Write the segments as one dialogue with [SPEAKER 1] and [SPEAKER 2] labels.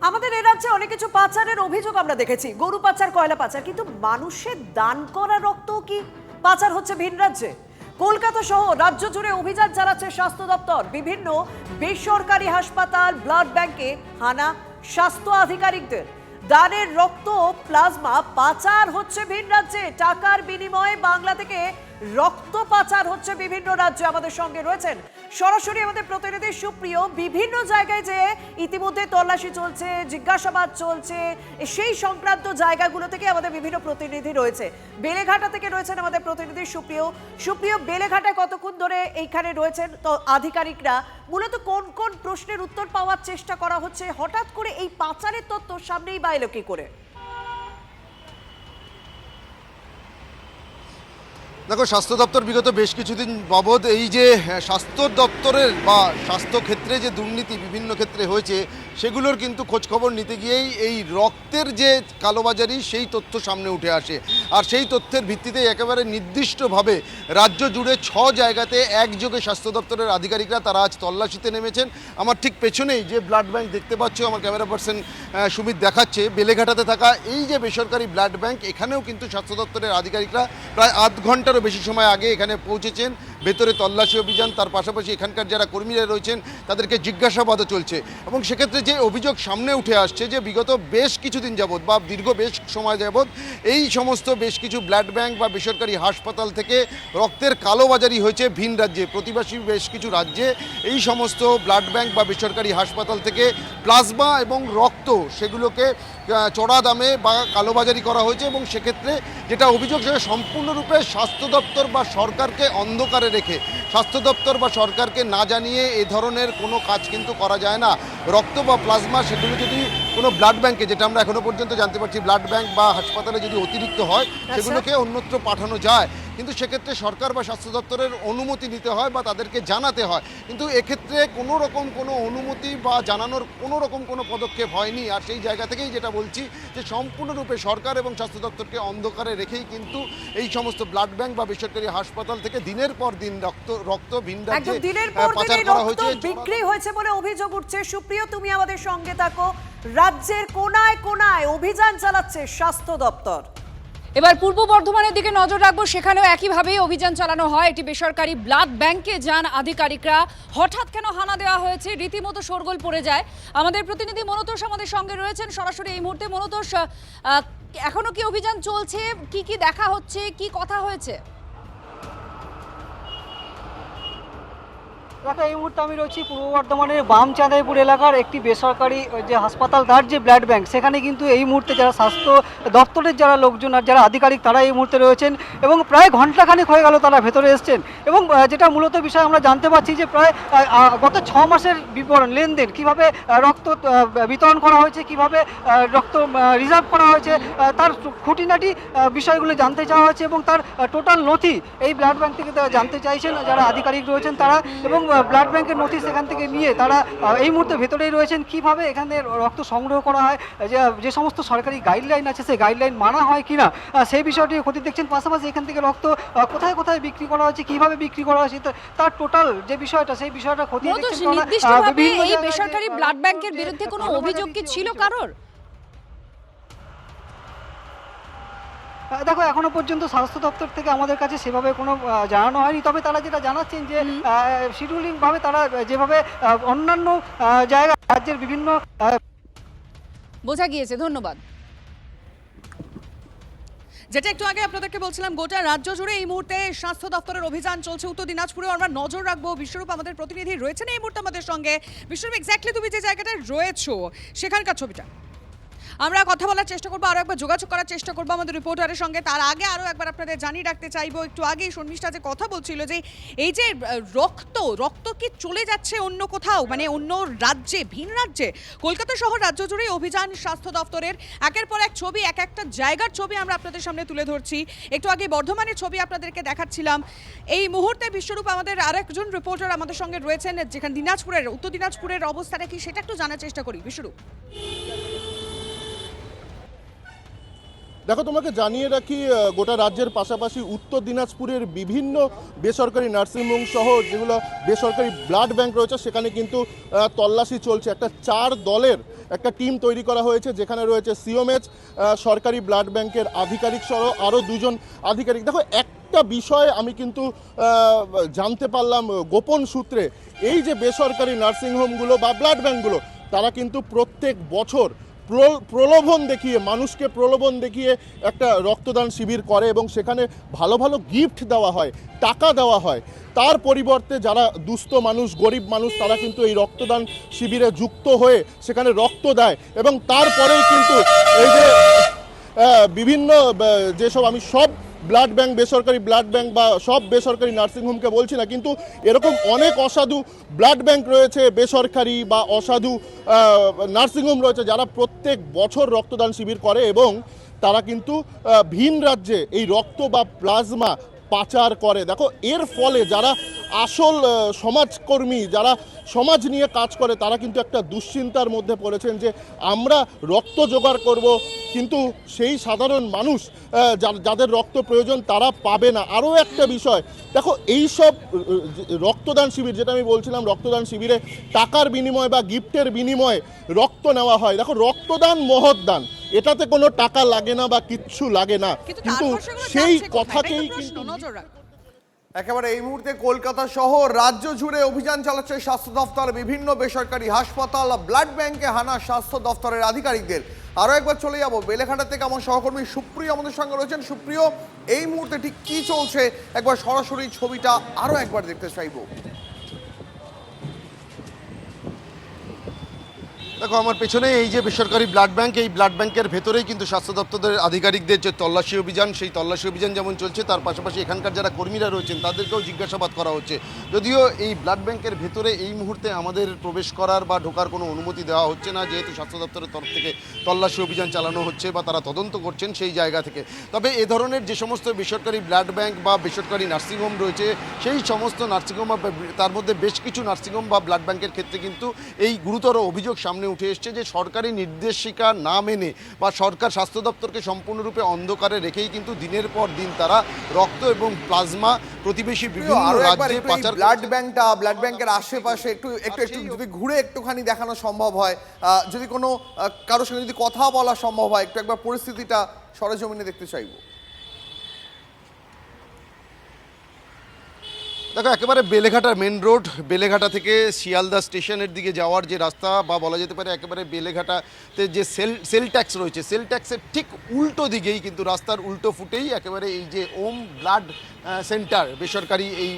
[SPEAKER 1] আমাদের এ রাজ্যে অনেক কিছু পাচারের অভিযোগ আমরা দেখেছি, গরু পাচার, কয়লা পাচার, কিন্তু মানুষের দান করা রক্ত কি পাচার হচ্ছে ভিন রাজ্যে? কলকাতা সহ রাজ্য জুড়ে অভিযান চালাচ্ছে স্বাস্থ্য দপ্তর। বিভিন্ন বেসরকারি হাসপাতাল, ব্লাড ব্যাংকে হানা স্বাস্থ্য আধিকারিকদের। দানের রক্ত, প্লাজমা পাচার হচ্ছে ভিন রাজ্যে। টাকার বিনিময়ে বাংলা থেকে রক্ত পাচার হচ্ছে বিভিন্ন রাজ্যে। আমাদের সঙ্গে রয়েছেন সরাসরি আমাদের প্রতিনিধি সুপ্রিয়। বিভিন্ন জায়গায় যে ইতিমধ্যে তল্লাশি চলছে, জিজ্ঞাসাবাদ চলছে, সেই সংক্রান্ত জায়গাগুলো থেকে আমাদের বিভিন্ন প্রতিনিধি রয়েছে। বেলেঘাটা থেকে রয়েছেন আমাদের প্রতিনিধি সুপ্রিয়, বেলেঘাটায় কতক্ষণ ধরে এইখানে রয়েছেন তো আধিকারিকরা? মূলত কোন কোন প্রশ্নের উত্তর পাওয়ার চেষ্টা করা হচ্ছে? হঠাৎ করে এই পাচারের তথ্য সামনেই বা এলো কি করে?
[SPEAKER 2] দেখো, স্বাস্থ্য দপ্তর বিগত বেশ কিছুদিন বাবদ এই যে স্বাস্থ্য দপ্তরের বা স্বাস্থ্য ক্ষেত্রে যে দুর্নীতি বিভিন্ন ক্ষেত্রে হয়েছে সেগুলোর কিন্তু খোঁজখবর নিতে গিয়েই এই রক্তের যে কালোবাজারি সেই তথ্য সামনে উঠে আসে। আর সেই তথ্যের ভিত্তিতে একেবারে নির্দিষ্টভাবে রাজ্য জুড়ে 6 জায়গাতে একযোগে স্বাস্থ্য দপ্তরের আধিকারিকরা তারা আজ তল্লাশিতে নেমেছেন। আমার ঠিক পেছনেই যে ব্লাড ব্যাংক দেখতে পাচ্ছ, আমার ক্যামেরা পার্সন সুমিত দেখাচ্ছে, বেলেঘাটাতে থাকা এই যে বেসরকারি ব্লাড ব্যাংক, এখানেও কিন্তু স্বাস্থ্য দপ্তরের আধিকারিকরা প্রায় আধ ঘন্টার বেশি সময় আগে এখানে পৌঁছেছেন। ভেতরে তল্লাশি অভিযান, তার পাশাপাশি এখানকার যারা কর্মীরা রয়েছেন তাদেরকে জিজ্ঞাসাবাদও চলছে। এবং সেক্ষেত্রে যে অভিযোগ সামনে উঠে আসছে যে বিগত বেশ কিছুদিন যাবৎ বা দীর্ঘ বেশ সময় যাবৎ এই সমস্ত বেশ কিছু ব্লাড ব্যাংক বা বেসরকারি হাসপাতাল থেকে রক্তের কালোবাজারি হয়েছে ভিন রাজ্যে। প্রতিবেশী বেশ কিছু রাজ্যে এই সমস্ত ব্লাড ব্যাংক বা বেসরকারি হাসপাতাল থেকে প্লাজমা এবং রক্ত সেগুলোকে চড়া দামে বা কালোবাজারি করা হয়েছে। এবং সেক্ষেত্রে যেটা অভিযোগ, সেটা সম্পূর্ণরূপে স্বাস্থ্য দপ্তর বা সরকারকে অন্ধকারে রেখে, স্বাস্থ্য দপ্তর বা সরকারকে না জানিয়ে এ ধরনের কোনো কাজ কিন্তু করা যায় না। রক্ত বা প্লাজমা সেগুলো যদি কোনো ব্লাড ব্যাংকে, যেটা আমরা এখনো পর্যন্ত জানতে পারছি ব্লাড ব্যাংক বা হাসপাতালে যদি অতিরিক্ত হয় সেগুলোকে অন্যত্র পাঠানো যায়, কিন্তু সেক্ষেত্রে সরকার বা স্বাস্থ্য দপ্তরের অনুমতি নিতে হয় বা তাদেরকে জানাতে হয়। কিন্তু এক্ষেত্রে কোনো রকম কোনো অনুমতি বা জানানোর কোনো রকম কোনো পদক্ষেপ হয়নি। আর সেই জায়গা থেকেই যেটা বলছি যে সম্পূর্ণরূপে সরকার এবং স্বাস্থ্য দপ্তরকে অন্ধকারে রেখেই কিন্তু এই সমস্ত ব্লাড ব্যাংক বা বেসরকারি হাসপাতাল থেকে দিনের পর দিন রক্ত ভিন রাজ্যে পাচার করা হয়েছে,
[SPEAKER 1] বিক্রি হয়েছে বলে অভিযোগ উঠছে। সুপ্রিয়, তুমি আমাদের সঙ্গে থাকো। রাজ্যের কোনায় কোনায় অভিযান চালাচ্ছে স্বাস্থ্য দপ্তর।
[SPEAKER 3] এবার পূর্ব বর্ধমানের দিকে নজর রাখবো। সেখানেও একইভাবেই অভিযান চালানো হয়। একটি বেসরকারি ব্লাড ব্যাংকে যান আধিকারিকরা। হঠাৎ কেন হানা দেওয়া হয়েছে, রীতিমতো শোরগোল পড়ে যায়। আমাদের প্রতিনিধি মনোতোষ আমাদের সঙ্গে রয়েছেন সরাসরি এই মুহূর্তে। মনোতোষ, এখনো কি অভিযান চলছে? কি কি দেখা হচ্ছে, কি কথা হয়েছে?
[SPEAKER 4] দেখো, এই মুহূর্তে আমি রয়েছি পূর্ব বর্ধমানের বামচাঁদাইপুর এলাকার একটি বেসরকারি যে হাসপাতাল, তার যে ব্লাড ব্যাংক, সেখানে কিন্তু এই মুহূর্তে যারা স্বাস্থ্য দপ্তরের যারা লোকজন আর যারা আধিকারিক তারা এই মুহূর্তে রয়েছেন এবং প্রায় ঘণ্টাখানেক হয়ে গেল তারা ভেতরে এসছেন। এবং যেটা মূলত বিষয় আমরা জানতে পারছি যে প্রায় গত 6 মাসের বিবরণ, লেনদেন, কীভাবে রক্ত বিতরণ করা হয়েছে, কীভাবে রক্ত রিজার্ভ করা হয়েছে, তার খুঁটিনাটি বিষয়গুলো জানতে চাওয়া হয়েছে এবং তার টোটাল নথি এই ব্লাড ব্যাংক থেকে তারা জানতে চাইছেন যারা আধিকারিক রয়েছেন তারা। এবং ব্লাড ব্যাংকের নথি সেখান থেকে নিয়ে তারা এই মুহূর্তে ভেতরেই রয়েছেন। কিভাবে এখানে রক্ত সংগ্রহ করা হয়, যে সমস্ত সরকারি গাইডলাইন আছে সেই গাইডলাইন মানা হয় কিনা সেই বিষয়টি খতিয়ে দেখছেন। পাশাপাশি এখান থেকে রক্ত কোথায় কোথায় বিক্রি করা হয়েছে, কিভাবে বিক্রি করা হয়েছে, তার টোটাল যে বিষয়টা সেই বিষয়টা খতিয়ে দেখছেন।
[SPEAKER 3] নির্দিষ্টভাবে এই বেসরকারি ব্লাড ব্যাংকের বিরুদ্ধে কোনো অভিযোগ কি ছিল কারোর?
[SPEAKER 4] দেখো, এখনো পর্যন্ত স্বাস্থ্য দপ্তর থেকে আমাদের কাছে সেভাবে কোনো জানানো হয়নি। তবে তারা যেটা জানাচ্ছেন যে শিডিউলিং ভাবে তারা যেভাবে অন্যান্য জায়গা রাজ্যের বিভিন্ন
[SPEAKER 3] বোঝা গিয়েছে। ধন্যবাদ।
[SPEAKER 1] যেটা একটু আগে আপনাদেরকে বলছিলাম, গোটা রাজ্য জুড়ে এই মুহূর্তে স্বাস্থ্য দপ্তরের অভিযান চলছে। উত্তর দিনাজপুরেও আমরা নজর রাখবো। বিশ্বরূপ আমাদের প্রতিনিধি রয়েছেন এই মুহূর্তে আমাদের সঙ্গে। বিশ্বরূপ, এক্স্যাক্টলি তুমি যে জায়গাটায় রয়েছো সেখানকার ছবিটা আমরা কথা বলার চেষ্টা করবো, আরো একবার যোগাযোগ করার চেষ্টা করবো আমাদের রিপোর্টারের সঙ্গে। তার আগে আরো একবার আপনাদের জানিয়ে রাখতে চাইবো, একটু আগে শর্মিষ্ঠা যে কথা বলছিল যে এই যে রক্ত কি চলে যাচ্ছে অন্য কোথাও, মানে অন্য রাজ্যে, ভিন রাজ্যে? কলকাতা শহর রাজ্য জুড়ে অভিযান স্বাস্থ্য দপ্তরের। একের পর এক ছবি, এক একটা জায়গার ছবি আমরা আপনাদের সামনে তুলে ধরছি। একটু আগে বর্ধমানের ছবি আপনাদেরকে দেখাচ্ছিলাম। এই মুহূর্তে বিশ্বরূপ আমাদের আরেকজন রিপোর্টার আমাদের সঙ্গে রয়েছেন, যেখানে উত্তর দিনাজপুরের অবস্থাটা কি সেটা একটু জানার চেষ্টা করি। বিশ্বরূপ,
[SPEAKER 5] দেখো, তোমাকে জানিয়ে রাখি গোটা রাজ্যের পাশাপাশি উত্তর দিনাজপুরের বিভিন্ন বেসরকারি নার্সিংহোম সহ যেগুলো বেসরকারি ব্লাড ব্যাংক রয়েছে সেখানে কিন্তু তল্লাশি চলছে। একটা 4 দলের একটা টিম তৈরি করা হয়েছে, যেখানে রয়েছে সিওমএইচ, সরকারি ব্লাড ব্যাংকের আধিকারিক সহ আরও দুজন আধিকারিক। দেখো, একটা বিষয় আমি কিন্তু জানতে পারলাম গোপন সূত্রে, এই যে বেসরকারি নার্সিংহোমগুলো বা ব্লাড ব্যাংকগুলো, তারা কিন্তু প্রত্যেক বছর প্রলোভন দেখিয়ে, মানুষকে প্রলোভন দেখিয়ে একটা রক্তদান শিবির করে এবং সেখানে ভালো ভালো গিফট দেওয়া হয়, টাকা দেওয়া হয়। তার পরিবর্তে যারা দুস্থ মানুষ, গরিব মানুষ, তারা কিন্তু এই রক্তদান শিবিরে যুক্ত হয়ে সেখানে রক্ত দেয় এবং তারপরেই কিন্তু এই যে বিভিন্ন যেসব, আমি সব ব্লাড ব্যাংক, বেসরকারি ব্লাড ব্যাংক বা সব বেসরকারি নার্সিংহোমকে বলছি না, কিন্তু এরকম অনেক অসাধু ব্লাড ব্যাংক রয়েছে, বেসরকারি বা অসাধু নার্সিংহোম রয়েছে, যারা প্রত্যেক বছর রক্তদান শিবির করে এবং তারা কিন্তু ভিন রাজ্যে এই রক্ত বা প্লাজমা পাচার করে। দেখো, এর ফলে যারা আসল সমাজকর্মী, যারা সমাজ নিয়ে কাজ করে, তারা কিন্তু একটা দুশ্চিন্তার মধ্যে পড়েছেন যে আমরা রক্ত জোগাড় করব, কিন্তু সেই সাধারণ মানুষ যাদের রক্ত প্রয়োজন তারা পাবে না। আরও একটা বিষয়, দেখো, এই সব রক্তদান শিবির, যেটা আমি বলছিলাম, রক্তদান শিবিরে টাকার বিনিময়ে বা গিফটের বিনিময়ে রক্ত নেওয়া হয়। দেখো, রক্তদান মহৎ দান, এটাতে কোনো টাকা লাগে না বা কিচ্ছু লাগে না, কিন্তু সেই কথাকেই কিন্তু
[SPEAKER 6] একেবারে এই মুহূর্তে কলকাতা সহ রাজ্য জুড়ে অভিযান চালাচ্ছে স্বাস্থ্য দফতর। বিভিন্ন বেসরকারি হাসপাতাল, ব্লাড ব্যাংকে হানা স্বাস্থ্য দফতরের আধিকারিকদের। আরও একবার চলে যাব বেলেঘাটা থেকে, আমার সহকর্মী সুপ্রিয় আমাদের সঙ্গে রয়েছেন। সুপ্রিয়, এই মুহূর্তে ঠিক কি চলছে একবার সরাসরি ছবিটা আরও একবার দেখতে চাইবো।
[SPEAKER 2] দেখো, আমার পেছনে এই যে বেসরকারি ব্লাড ব্যাংক, এই ব্লাড ব্যাংকের ভেতরেই কিন্তু স্বাস্থ্য দপ্তরের আধিকারিকদের যে তল্লাশি অভিযান, সেই তল্লাশি অভিযান যেমন চলছে, তার পাশাপাশি এখানকার যারা কর্মীরা রয়েছেন তাদেরকেও জিজ্ঞাসাবাদ করা হচ্ছে। যদিও এই ব্লাড ব্যাংকের ভেতরে এই মুহূর্তে আমাদের প্রবেশ করার বা ঢোকার কোনো অনুমতি দেওয়া হচ্ছে না, যেহেতু স্বাস্থ্য দপ্তরের তরফ থেকে তল্লাশি অভিযান চালানো হচ্ছে বা তারা তদন্ত করছেন সেই জায়গা থেকে। তবে এ ধরনের যে সমস্ত বেসরকারি ব্লাড ব্যাংক বা বেসরকারি নার্সিংহোম রয়েছে, সেই সমস্ত নার্সিংহোম বা তার মধ্যে বেশ কিছু নার্সিংহোম বা ব্লাড ব্যাংকের ক্ষেত্রে কিন্তু এই গুরুতর অভিযোগ সামনে উঠে এসছে যে সরকারি নির্দেশিকা না মেনে বা সরকার স্বাস্থ্য দপ্তরকে সম্পূর্ণরূপে অন্ধকারে রেখেই কিন্তু দিনের পর দিন তারা রক্ত এবং প্লাজমা প্রতিবেশী বিভিন্ন রাজ্যে পাচার।
[SPEAKER 6] ব্লাড ব্যাংকের আশেপাশে একটু যদি ঘুরে একটুখানি দেখানো সম্ভব হয়, যদি কোনো কারোর সঙ্গে যদি কথা বলা সম্ভব হয়, একটু একবার পরিস্থিতিটা সরেজমিনে দেখতে চাইবো।
[SPEAKER 2] দেখো, একেবারে বেলেঘাটা মেন রোড, বেলেঘাটা থেকে শিয়ালদা স্টেশনের দিকে যাওয়ার যে রাস্তা, বা বলা যেতে পারে একেবারে বেলেঘাটাতে যে সেল ট্যাক্স রয়েছে, সেল ট্যাক্সের ঠিক উল্টো দিকেই কিন্তু রাস্তার উল্টো ফুটেই একেবারে এই যে ওম ব্লাড সেন্টার, বেসরকারি এই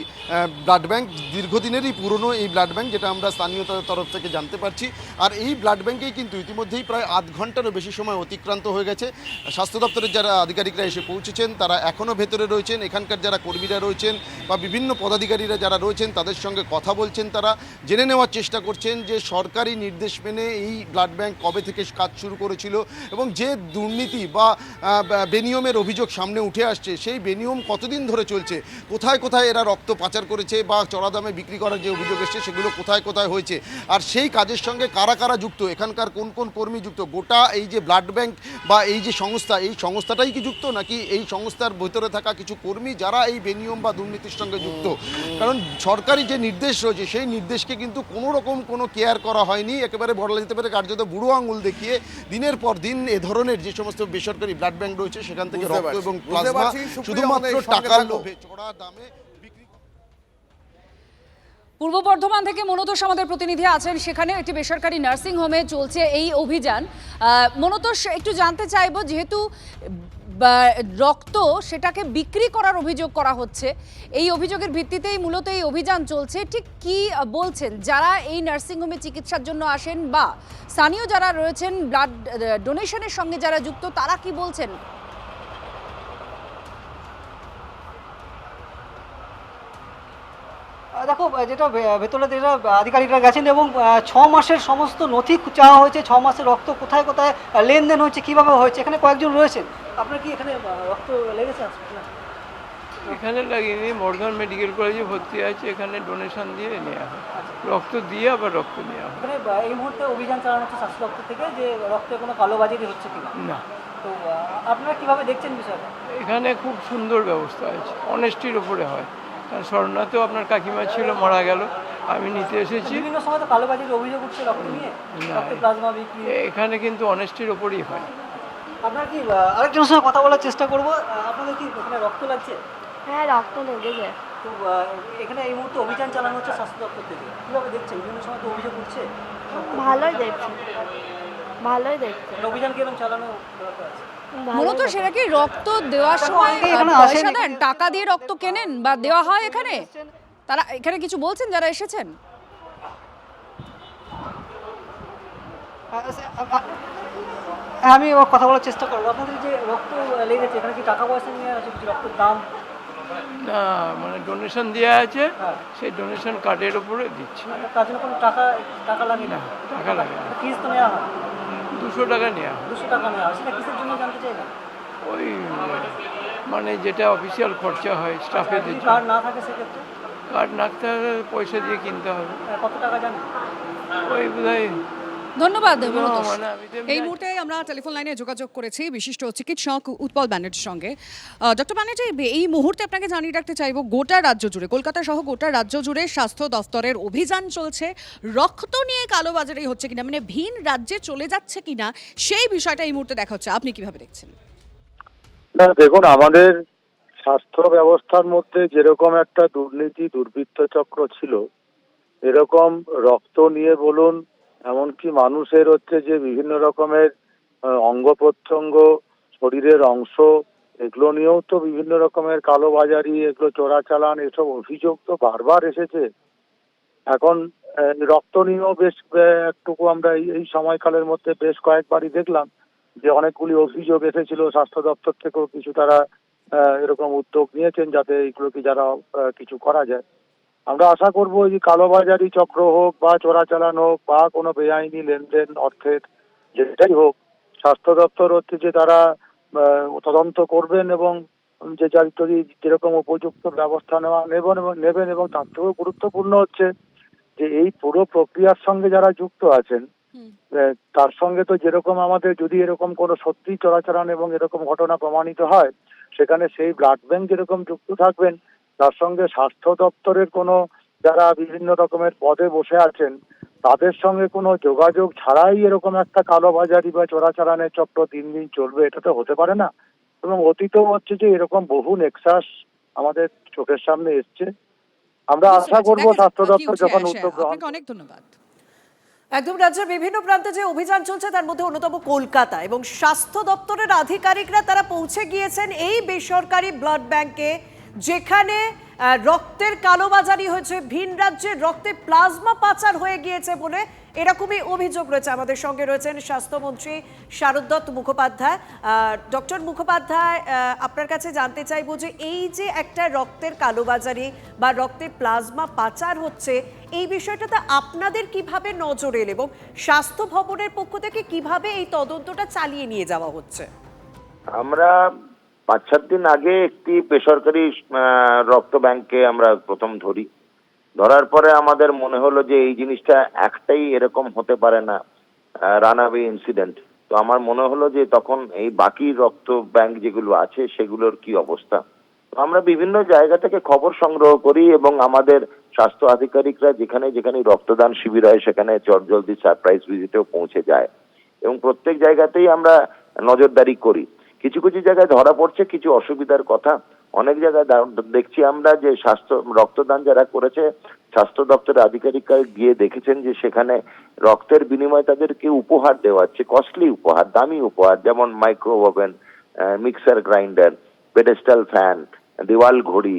[SPEAKER 2] ব্লাড ব্যাংক, দীর্ঘদিনেরই পুরনো এই ব্লাড ব্যাংক, যেটা আমরা স্থানীয় তরফ থেকে জানতে পারছি। আর এই ব্লাড ব্যাংকেই কিন্তু ইতিমধ্যেই প্রায় আধ ঘন্টারও বেশি সময় অতিক্রান্ত হয়ে গেছে। স্বাস্থ্য দপ্তরের যারা আধিকারিকরা এসে পৌঁছেছেন তারা এখনও ভেতরে রয়েছেন। এখানকার যারা কর্মীরা রয়েছেন বা বিভিন্ন পদাধিকারীরা যারা রয়েছেন তাদের সঙ্গে কথা বলছেন, তারা জেনে নেওয়ার চেষ্টা করছেন যে সরকারি নির্দেশ মেনে এই ব্লাড ব্যাংক কবে থেকে কাজ শুরু করেছিল এবং যে দুর্নীতি বা বেনিয়মের অভিযোগ সামনে উঠে আসছে, সেই বেনিয়ম কতদিন ধরে চলছে, কোথায় কোথায় এরা রক্ত পাচার করেছে বা চড়া দামে বিক্রি করার যে অভিযোগ এসছে সেগুলো কোথায় কোথায় হয়েছে, আর সেই কাজের সঙ্গে কারা কারা যুক্ত, এখানকার কোন কোন কর্মী যুক্ত, গোটা এই যে ব্লাড ব্যাংক বা এই যে সংস্থা, এই সংস্থাটাই কি যুক্ত, নাকি এই সংস্থার ভিতরে থাকা কিছু কর্মী যারা এই বেনিয়ম বা দুর্নীতির সঙ্গে যুক্ত। কারণ সরকারি যে নির্দেশ রয়েছে সেই নির্দেশকে কিন্তু কোনো রকম কোনো কেয়ার করা হয়নি। একেবারে বলা যেতে পারে কার্যত বুড়ো আঙুল দেখিয়ে দিনের পর দিন এ ধরনের যে সমস্ত বেসরকারি ব্লাড ব্যাংক রয়েছে সেখান থেকে রক্ত এবং প্লাজমা শুধুমাত্র টাকার লোভে চড়া দামে বিক্রি।
[SPEAKER 3] পূর্ব বর্ধমান থেকে মনোতোষ আমাদের প্রতিনিধি আছেন, সেখানে একটি বেসরকারি নার্সিং হোমে চলছে এই অভিযান। মনোতোষ, একটু জানতে চাইবো, যেহেতু রক্ত সেটাকে বিক্রি করার অভিযোগ করা হচ্ছে, এই অভিযোগের ভিত্তিতেই মূলত এই অভিযান চলছে, ঠিক কি বলছেন যারা এই নার্সিংহোমে চিকিৎসার জন্য আসেন বা স্থানীয় যারা রয়েছেন ব্লাড ডোনেশনের সঙ্গে যারা যুক্ত, তারা কি বলছেন?
[SPEAKER 4] দেখো, যেটা ভেতরে যেটা আধিকারিকরা গেছেন এবং 6 মাসের সমস্ত নথি চাওয়া হয়েছে, 6 মাসের রক্ত কোথায় কোথায় লেনদেন হয়েছে, কিভাবে হয়েছে। এখানে কয়েকজন রয়েছেন, আপনার কি এখানে রক্ত লেগেছে?
[SPEAKER 7] এখানে লাগিনি, মর্গান মেডিকেল কলেজে ভর্তি আছে, এখানে ডোনেশন দিয়ে নেওয়া হয়, রক্ত দিয়ে আবার রক্ত নেওয়া হয়।
[SPEAKER 4] এখানে এই মুহূর্তে অভিযান চালানো হচ্ছে স্বাস্থ্য দপ্তর থেকে যে রক্তে কোনো কালোবাজারি হচ্ছে কিনা।
[SPEAKER 7] না,
[SPEAKER 4] তো আপনারা কিভাবে দেখছেন বিষয়টা?
[SPEAKER 7] এখানে খুব সুন্দর ব্যবস্থা আছে, অনেস্টির উপরে হয়, কারণ স্বর্ণাতেও আপনার কাকিমা ছিল, মারা গেল, আমি নিতে এসেছি।
[SPEAKER 4] বিভিন্ন সময় তো কালোবাজারির অভিযোগ উঠছে রক্ত নিয়ে, রক্তের প্লাজমা বিক্রি।
[SPEAKER 7] এখানে কিন্তু অনেস্টির ওপরই হয়।
[SPEAKER 4] আপনার কি আরেকজনের সঙ্গে কথা বলার চেষ্টা করবো, আপনাদের কি এখানে রক্ত লাগছে?
[SPEAKER 8] হ্যাঁ, রক্ত লেগেছে।
[SPEAKER 4] তো এখানে এই মুহূর্তে অভিযান চালানো হচ্ছে স্বাস্থ্য দপ্তর থেকে, কীভাবে দেখছেন? বিভিন্ন সময় তো অভিযোগ উঠছে।
[SPEAKER 8] ভালোই দেখছি, ভালোই দেখছি।
[SPEAKER 4] অভিযান কিরকম চালানো দরকার আছে?
[SPEAKER 3] মূলত সেটা কি রক্ত দেওয়ার সময়
[SPEAKER 4] এখানে
[SPEAKER 3] পয়সা
[SPEAKER 4] আসেনি।
[SPEAKER 3] দেন, টাকা দিয়ে রক্ত কেনেন বা দেওয়া হয় এখানে? তারা এখানে কিছু বলছেন যারা এসেছেন?
[SPEAKER 4] হ্যাঁ, আমি ওর কথা বলার চেষ্টা করবো। আপনাদের যে রক্ত লেগেছে এখানে কি টাকা পয়সা নিয়ে আছে, কিছু রক্তের দাম?
[SPEAKER 7] না, মানে ডোনেশন দেওয়া আছে,
[SPEAKER 4] হ্যাঁ।
[SPEAKER 7] সেই ডোনেশন কার্ডের ওপরে দিচ্ছি।
[SPEAKER 4] তার জন্য কোনো টাকা লাগে না?
[SPEAKER 7] টাকা লাগে না,
[SPEAKER 4] ফিস তো নেওয়া হয়,
[SPEAKER 7] 200 টাকা নেওয়া হয়।
[SPEAKER 4] 200 টাকা নেওয়া হয়। সেটা কিসের জন্য জানতে চাই না?
[SPEAKER 7] ওই মানে যেটা অফিসিয়াল খরচা হয় স্টাফেদের
[SPEAKER 4] যদি
[SPEAKER 7] জন্য।
[SPEAKER 4] কার্ড না থাকে সেক্ষেত্রে
[SPEAKER 7] কার্ড না থাকলে পয়সা দিয়ে কিনতে হবে।
[SPEAKER 4] কত টাকা জানেন?
[SPEAKER 7] ওই বোধহয়
[SPEAKER 3] ধন্যবাদ মনোতোষ।
[SPEAKER 7] মানে আমি তো এমনি-
[SPEAKER 3] এই মুহূর্তে আমরা টেলিফোন লাইনে যোগাযোগ করেছি বিশিষ্ট চিকিৎসক উৎপল ব্যানার্জির সঙ্গে। ডক্টর ব্যানার্জি, এই মুহূর্তে আপনাকে জানিয়ে রাখতে চাইবো, গোটা রাজ্য জুড়ে, কলকাতা সহ গোটা রাজ্য জুড়ে স্বাস্থ্য দফতরের অভিযান চলছে। রক্ত নিয়ে কালোবাজারি হচ্ছে কিনা, মানে ভিন রাজ্যে চলে যাচ্ছে কিনা, সেই বিষয়টা এই মুহূর্তে দেখা হচ্ছে। আপনি কিভাবে দেখছেন?
[SPEAKER 9] না দেখুন, আমাদের স্বাস্থ্য ব্যবস্থার মধ্যে যেরকম একটা দুর্নীতি দুর্বৃত্ত চক্র ছিল, এরকম রক্ত নিয়ে বলুন, এমনকি মানুষের যে বিভিন্ন রকমের অঙ্গ প্রত্যঙ্গ, শরীরের অংশ, এগুলো নিয়েও তো বিভিন্ন রকমের কালোবাজারি, এগুলো চোরাচালান, এসব অভিযোগ তো বারবার এসেছে। এখন রক্ত নিয়েও বেশ একটুকু আমরা এই সময়কালের মধ্যে বেশ কয়েকবারই দেখলাম যে অনেকগুলি অভিযোগ এসেছিল। স্বাস্থ্য দপ্তর থেকেও কিছু তারা এরকম উদ্যোগ নিয়েছেন যাতে এইগুলোকে যারা কিছু করা যায়। আমরা আশা করব যে কালোবাজারি চক্র হোক বা চোরাচালান হোক বা কোনো বেআইনি লেনদেন অর্থের, যেটাই হোক, স্বাস্থ্য দপ্তর যে তারা তদন্ত করবেন এবং যে যদি যেরকম উপযুক্ত ব্যবস্থা নেবেন এবং তার থেকেও গুরুত্বপূর্ণ হচ্ছে যে এই পুরো প্রক্রিয়ার সঙ্গে যারা যুক্ত আছেন তার সঙ্গে তো যেরকম আমাদের যদি এরকম কোনো সত্যি চোরাচালান এবং এরকম ঘটনা প্রমাণিত হয়, সেখানে সেই ব্লাড ব্যাংক যেরকম যুক্ত থাকবেন, তার সঙ্গে স্বাস্থ্য দপ্তরের কোনো যারা বিভিন্ন রকমের পদে বসে আছেন তাদের সঙ্গে কোনো যোগাযোগ ছাড়াই এরকম একটা কালোবাজারি বা চোরাচালানের চক্র দিন দিন চলবে, এটা তো হতে পারে না। এবং অতীতেও হচ্ছে যে এরকম বহু নেক্সাস আমাদের চোখের সামনে এসছে। আমরা আশা করব স্বাস্থ্য দপ্তর যখন উদ্যোগ গ্রহণ।
[SPEAKER 3] আপনাকে অনেক ধন্যবাদ।
[SPEAKER 1] একদম রাজ্যের বিভিন্ন প্রান্তে যে অভিযান চলছে তার মধ্যে অন্যতম কলকাতা, এবং স্বাস্থ্য দপ্তরের আধিকারিকরা তারা পৌঁছে গিয়েছেন এই বেসরকারি ব্লাড ব্যাংকে, যেখানে রক্তের কালোবাজারি হয়েছে, ভিন রাজ্যের রক্তে প্লাজমা পাচার হয়ে গিয়েছে বলে এরকমই অভিযোগ রয়েছে। আমাদের সঙ্গে রয়েছেন স্বাস্থ্যমন্ত্রী শারদ মুখোপাধ্যায়। ডক্টর মুখোপাধ্যায়, আপনার কাছে জানতে চাইবো যে এই যে একটা রক্তের কালোবাজারি বা রক্তে প্লাজমা পাচার হচ্ছে, এই বিষয়টাতে আপনাদের কিভাবে নজর এল এবং স্বাস্থ্য ভবনের পক্ষ থেকে কিভাবে এই তদন্তটা চালিয়ে নিয়ে যাওয়া হচ্ছে?
[SPEAKER 10] আমরা 5-7 দিন আগে একটি বেসরকারি রক্ত ব্যাংকে আমরা প্রথম ধরার পরে আমাদের মনে হলো যে এই জিনিসটা একটাই এরকম হতে পারে না, রানওয়ে ইনসিডেন্ট। তো আমার মনে হলো যে তখন এই বাকি রক্ত ব্যাংক যেগুলো আছে সেগুলোর কি অবস্থা। তো আমরা বিভিন্ন জায়গা থেকে খবর সংগ্রহ করি এবং আমাদের স্বাস্থ্য আধিকারিকরা যেখানে যেখানে রক্তদান শিবির হয় সেখানে জলদি সারপ্রাইজ ভিজিটেও পৌঁছে যায় এবং প্রত্যেক জায়গাতেই আমরা নজরদারি করি। কিছু কিছু জায়গায় ধরা পড়ছে কিছু অসুবিধার কথা, অনেক জায়গায় দেখছি আমরা যে রক্তদান যারা করেছে স্বাস্থ্য দপ্তরের আধিকারিকরা গিয়ে দেখেছেন যে সেখানে রক্তের বিনিময়ে তাদেরকে উপহার দেওয়া হচ্ছে, কস্টলি উপহার, দামি উপহার, যেমন micro oven, mixer grinder, pedestal fan, দেওয়াল ঘড়ি,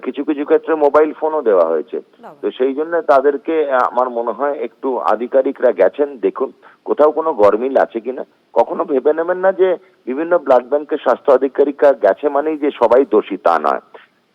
[SPEAKER 10] কিছু কিছু ক্ষেত্রে মোবাইল ফোনও দেওয়া হয়েছে। তো সেই জন্য তাদেরকে আমার মনে হয় একটু আধিকারিকরা গেছেন, দেখুন কোথাও কোনো গরমিল আছে কিনা। কখনো ভেবে নেবেন না যে বিভিন্ন ব্লাড ব্যাংকের স্বাস্থ্য আধিকারিকরা গেছে মানেই যে সবাই দোষী, তা নয়।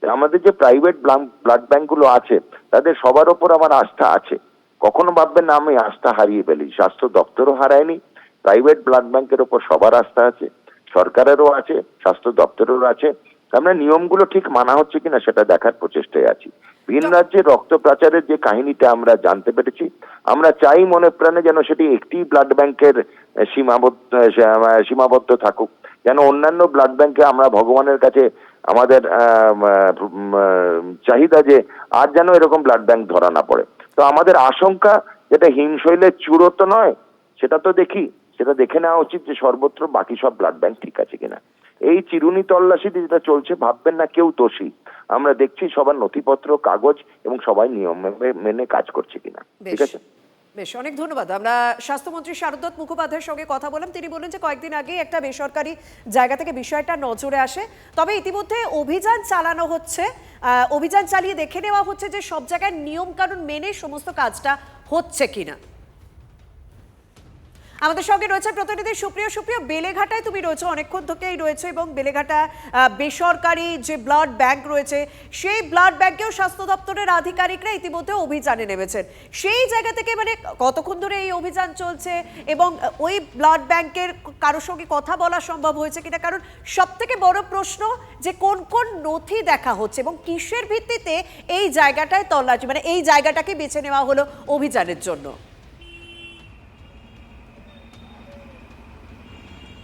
[SPEAKER 10] আমাদের যে প্রাইভেট ব্লাড ব্যাংকগুলো আছে তাদের সবার ওপর আমার আস্থা আছে। কখনো ভাববেন না আমি আস্থা হারিয়ে ফেলি, স্বাস্থ্য দপ্তরও হারায়নি, প্রাইভেট ব্লাড ব্যাংকের ওপর সবার আস্থা আছে, সরকারেরও আছে, স্বাস্থ্য দপ্তরেরও আছে। আমরা নিয়মগুলো ঠিক মানা হচ্ছে কিনা সেটা দেখার প্রচেষ্টায় আছি। ভিন রাজ্যে রক্ত পাচারের যে কাহিনীটা আমরা জানতে পেরেছি, আমরা চাই মনে প্রাণে যেন সেটি একটি ব্লাড ব্যাংকের সীমাবদ্ধ থাকুক, যেন অন্যান্য ব্লাড ব্যাংকে আমরা ভগবানের কাছে আমাদের চাহিদা যে আর যেন এরকম ব্লাড ব্যাংক ধরা না পড়ে। তো আমাদের আশঙ্কা যেটা হিমশৈলের চূড়ো তো নয়, সেটা তো সেটা দেখে নেওয়া উচিত যে সর্বত্র বাকি সব ব্লাড ব্যাংক ঠিক আছে কিনা। এই চিরুনি তল্লাশিতে যেটা চলছে, ভাববেন না কেউ দোষী, আমরা দেখছি সবার নথিপত্র, কাগজ এবং সবাই নিয়ম মেনে কাজ করছে কিনা। ঠিক আছে,
[SPEAKER 1] বেশ, অনেক ধন্যবাদ। আমরা স্বাস্থ্যমন্ত্রী শারদত্ত মুখোপাধ্যায়ের সঙ্গে কথা বললাম। তিনি বললেন যে কয়েকদিন আগে একটা বেসরকারি জায়গা থেকে বিষয়টা নজরে আসে, তবে ইতিমধ্যে অভিযান চালানো হচ্ছে। অভিযান চালিয়ে দেখে নেওয়া হচ্ছে যে সব জায়গায় নিয়ম কানুন মেনে সমস্ত কাজটা হচ্ছে কিনা। আমাদের সঙ্গে রয়েছে প্রতিনিধি সুপ্রিয়। বেলেঘাটায় তুমি রয়েছো, অনেকক্ষণ থেকেই রয়েছে, এবং বেলেঘাটা বেসরকারি যে ব্লাড ব্যাংক রয়েছে সেই ব্লাড ব্যাংকেও স্বাস্থ্য দপ্তরের আধিকারিকরা ইতিমধ্যে অভিযানে নেমেছেন। সেই জায়গা থেকে মানে কতক্ষণ ধরে এই অভিযান চলছে এবং ওই ব্লাড ব্যাংকের কারোর সঙ্গে কথা বলা সম্ভব হয়েছে কিনা? কারণ সব থেকে বড় প্রশ্ন যে কোন কোন নথি দেখা হচ্ছে এবং কিসের ভিত্তিতে এই জায়গাটায় তল্লাশি, মানে এই জায়গাটাকে বেছে নেওয়া হলো অভিযানের জন্য।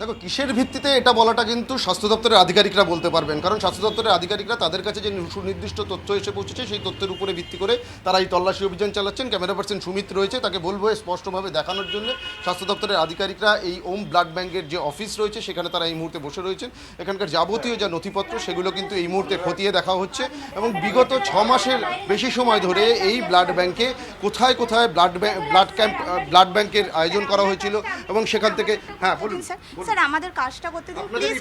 [SPEAKER 2] দেখো, কিসের ভিত্তিতে এটা বলাটা কিন্তু স্বাস্থ্য দপ্তরের আধিকারিকরা বলতে পারবেন, কারণ স্বাস্থ্য দপ্তরের আধিকারিকরা তাদের কাছে যে সুনির্দিষ্ট তথ্য এসে পৌঁছেছে সেই তথ্যের উপরে ভিত্তি করে তারা এই তল্লাশি অভিযান চালাচ্ছেন। ক্যামেরা পার্সন সুমিত রয়েছে, তাকে বলবো স্পষ্টভাবে দেখানোর জন্য। স্বাস্থ্য দপ্তরের আধিকারিকরা এই ওম ব্লাড ব্যাংকের যে অফিস রয়েছে সেখানে তারা এই মুহূর্তে বসে রয়েছেন। এখানকার যাবতীয় যা নথিপত্র সেগুলো কিন্তু এই মুহূর্তে খতিয়ে দেখা হচ্ছে এবং বিগত 6 মাসের বেশি সময় ধরে এই ব্লাড ব্যাংকে কোথায় কোথায় ব্লাড ব্যাংকের আয়োজন করা হয়েছিল এবং সেখান থেকে বলুন
[SPEAKER 11] স্যার আমাদের কাজটা করতে দিন প্লিজ।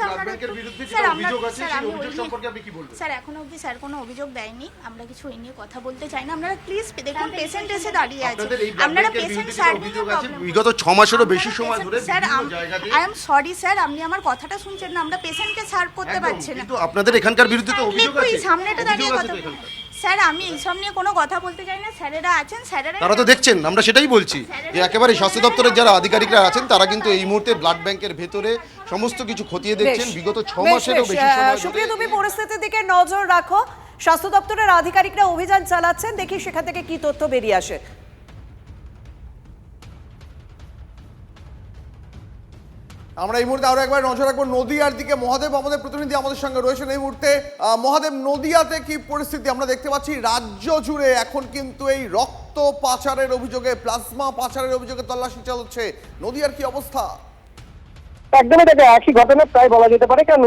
[SPEAKER 11] স্যার এখনো অবধি স্যার কোনো অভিযোগ দেয়নি, আমরা কিছু এই নিয়ে কথা বলতে চাই না। আপনারা প্লিজ দেখুন, পেশেন্ট এসে দাঁড়িয়ে আছে, আপনারা পেশেন্ট সার্ভিং
[SPEAKER 2] বিগত 6 মাসেরও বেশি সময় ধরে
[SPEAKER 11] sir I am sorry sir, আপনি আমার কথাটা শুনছেন না, আমরা পেশেন্টকে সার্ভ করতে পারছি না।
[SPEAKER 2] কিন্তু আপনাদের এখানকার বিরুদ্ধে তো অভিযোগ আছে,
[SPEAKER 11] সামনেটা দাঁড়িয়ে কথা স্যার, আমি এইসব নিয়ে কোনো কথা বলতে চাই না। স্যারেরা আছেন, স্যারেরা
[SPEAKER 2] তারা তো দেখছেন, আমরা সেটাই বলছি যে একেবারে স্বাস্থ্য দপ্তরের যারা আধিকারিকরা আছেন তারা কিন্তু এই মুহূর্তে ব্লাড ব্যাংকের ভেতরে সমস্ত কিছু খতিয়ে দেখছেন বিগত 6 মাসেরও বেশি সময়।
[SPEAKER 1] সুপ্রিয়, তুমি পরিস্থিতির দিকে নজর রাখো। স্বাস্থ্য দপ্তরের আধিকারিকরা অভিযান চালাচ্ছেন, দেখি সেখান থেকে কি তথ্য বেরিয়ে আসে।
[SPEAKER 6] আমরা এই মুহূর্তে আরো একবার নজর রাখবো নদিয়ার দিকে। মহাদেব আমাদের প্রতিনিধি আমাদের সঙ্গে রয়েছেন এই মুহূর্তে। মহাদেব, নদিয়াতে কি পরিস্থিতি? আমরা দেখতে পাচ্ছি রাজ্য জুড়ে এখন কিন্তু এই রক্ত পাচারের অভিযোগে, প্লাজমা পাচারের অভিযোগে তল্লাশি চালাচ্ছে। নদিয়ার কি অবস্থা?
[SPEAKER 12] একদমই দেখে একই ঘটনা প্রায় বলা যেতে পারে, কারণ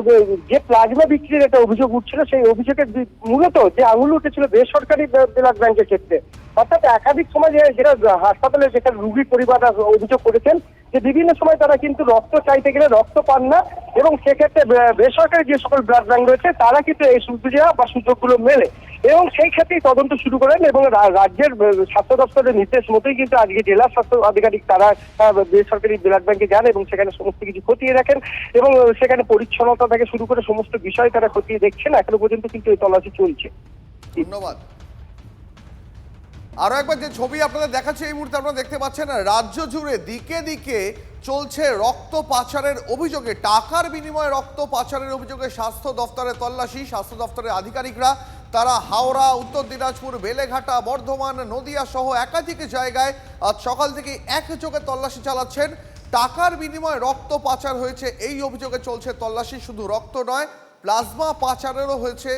[SPEAKER 12] যে প্লাজমা বিক্রির একটা অভিযোগ উঠছিল সেই অভিযোগের মূলত যে আঙুল উঠেছিল বেসরকারি ব্লাড ব্যাংকের ক্ষেত্রে, অর্থাৎ একাধিক সময় যেটা হাসপাতালে যেটা রুগীর পরিবার অভিযোগ করেছেন যে বিভিন্ন সময় তারা কিন্তু রক্ত চাইতে গেলে রক্ত পান না এবং সেক্ষেত্রে বেসরকারি যে সকল ব্লাড ব্যাংক রয়েছে তারা কিন্তু এই সুবিধা বা সুযোগগুলো মেলে এবং সেই ক্ষেত্রেই তদন্ত শুরু করেন এবং রাজ্যের স্বাস্থ্য দপ্তরের নির্দেশ মতোই কিন্তু আজকে জেলা স্বাস্থ্য আধিকারিক তারা বেসরকারি ব্লাড ব্যাংকে যান এবং সেখানে সমস্ত কিছু খতিয়ে দেখেন এবং সেখানে পরিচ্ছন্নতা থেকে শুরু করে সমস্ত বিষয় তারা খতিয়ে দেখছেন। এখনো পর্যন্ত কিন্তু এই তল্লাশি চলছে।
[SPEAKER 6] ধন্যবাদ। আরো একবার যে ছবি আপনাদের দেখাচ্ছে এই মুহূর্তে আপনারা দেখতে পাচ্ছেন, রাজ্য জুড়ে দিকে দিকে চলছে রক্ত পাচারের অভিযোগে, টাকার বিনিময়ে রক্ত পাচারের অভিযোগে স্বাস্থ্য দপ্তরের তল্লাশি। স্বাস্থ্য দপ্তরের আধিকারিকরা তারা হাওড়া, উত্তর দিনাজপুর, বেলেঘাটা, বর্ধমান, নদিয়া সহ একাধিক জায়গায় আজ সকাল থেকে একযোগে তল্লাশি চালাচ্ছেন। টাকার বিনিময়ে রক্ত পাচার হয়েছে এই অভিযোগে চলছে তল্লাশি। শুধু রক্ত নয়, প্লাজমা পাচারেরও হয়েছে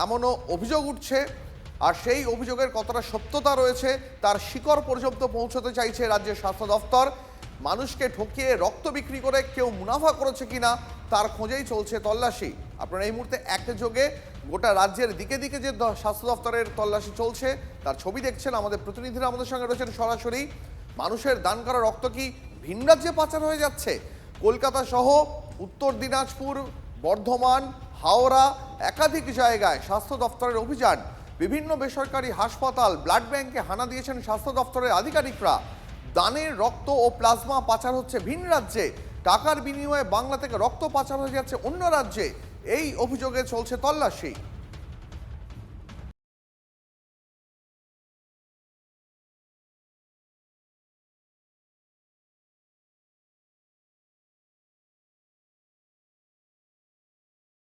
[SPEAKER 6] এমনও অভিযোগ উঠছে। আর সেই অভিযোগের কতটা সত্যতা রয়েছে তার শিকড় পর্যন্ত পৌঁছতে চাইছে রাজ্যের স্বাস্থ্য দপ্তর। মানুষকে ঠকিয়ে রক্ত বিক্রি করে কেউ মুনাফা করেছে কিনা তার খোঁজেই চলছে তল্লাশি। আপনারা এই মুহূর্তে একযোগে গোটা রাজ্যের দিকে দিকে যে স্বাস্থ্য দপ্তরের তল্লাশি চলছে তার ছবি দেখছেন। আমাদের প্রতিনিধিরা আমাদের সঙ্গে রয়েছেন সরাসরি। মানুষের দান করা রক্ত কি ভিন রাজ্যে পাচার হয়ে যাচ্ছে? কলকাতা সহ উত্তর দিনাজপুর, বর্ধমান, হাওড়া একাধিক জায়গায় স্বাস্থ্য দপ্তরের অভিযান। বিভিন্ন বেসরকারি হাসপাতাল, ব্লাড ব্যাংকে হানা দিয়েছেন স্বাস্থ্য দপ্তরের আধিকারিকরা। দানের রক্ত ও প্লাজমা পাচার হচ্ছে ভিন রাজ্যে, টাকার বিনিময়ে বাংলা থেকে রক্ত পাচার হয়ে যাচ্ছে অন্য রাজ্যে, এই অভিযোগে চলছে তল্লাশি।